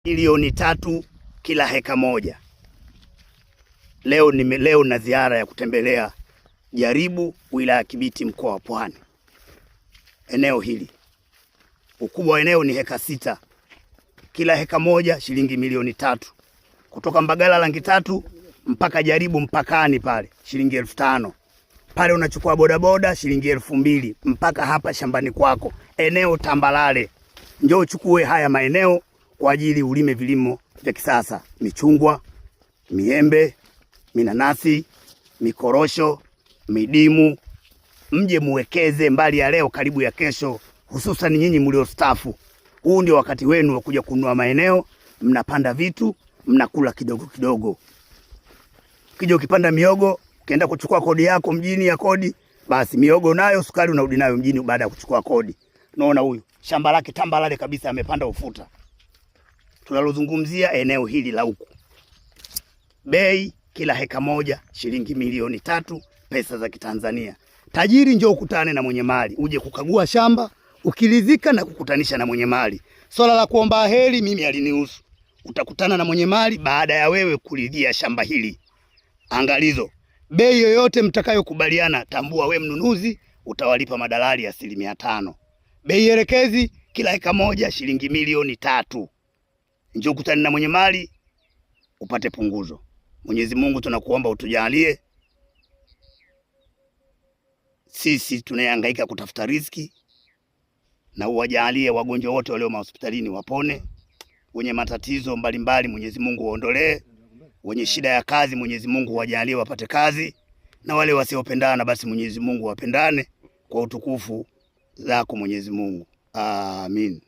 Milioni 3 kila heka moja. Leo na ziara ya kutembelea Jaribu, wilaya ya Kibiti, mkoa wa Pwani. Eneo hili, ukubwa wa eneo ni heka 6, kila heka moja shilingi milioni 3. Kutoka Mbagala rangi 3 mpaka Jaribu mpakani pale shilingi 5,000. Pale unachukua bodaboda shilingi 2,000 mpaka hapa shambani kwako. Eneo tambalale. Njoo uchukue haya maeneo kwa ajili ulime vilimo vya kisasa: michungwa, miembe, minanasi, mikorosho, midimu. Mje muwekeze mbali ya leo, karibu ya kesho, hususan nyinyi mliostafu. Huu ndio wakati wenu wa kuja kununua maeneo, mnapanda vitu, mnakula kidogo kidogo. Ukija ukipanda miogo, ukienda kuchukua kodi yako mjini ya kodi, basi miogo nayo, sukari unarudi nayo mjini baada ya kuchukua kodi. Unaona huyu shamba lake tambalale kabisa, amepanda ufuta. Tunalozungumzia eneo hili la huku. Bei kila heka moja shilingi milioni 3 pesa za Kitanzania. Tajiri, njoo ukutane na mwenye mali, uje kukagua shamba, ukiridhika na kukutanisha na mwenye mali. Swala la kuomba heri mimi alinihusu. Utakutana na mwenye mali baada ya wewe kuridhia shamba hili. Angalizo, bei yoyote mtakayokubaliana, tambua we mnunuzi utawalipa madalali 5%. Bei elekezi kila heka moja shilingi milioni 3. Njoo ukutane na mwenye mali upate punguzo. Mwenyezi Mungu tunakuomba utujalie. Sisi tunahangaika kutafuta riziki, na uwajalie wagonjwa wote walio hospitalini wapone. Wenye matatizo mbalimbali Mwenyezi Mungu waondolee. Wenye shida ya kazi Mwenyezi Mungu wajalie wapate kazi, na wale wasiopendana basi Mwenyezi Mungu wapendane kwa utukufu zako Mwenyezi Mungu. Amin.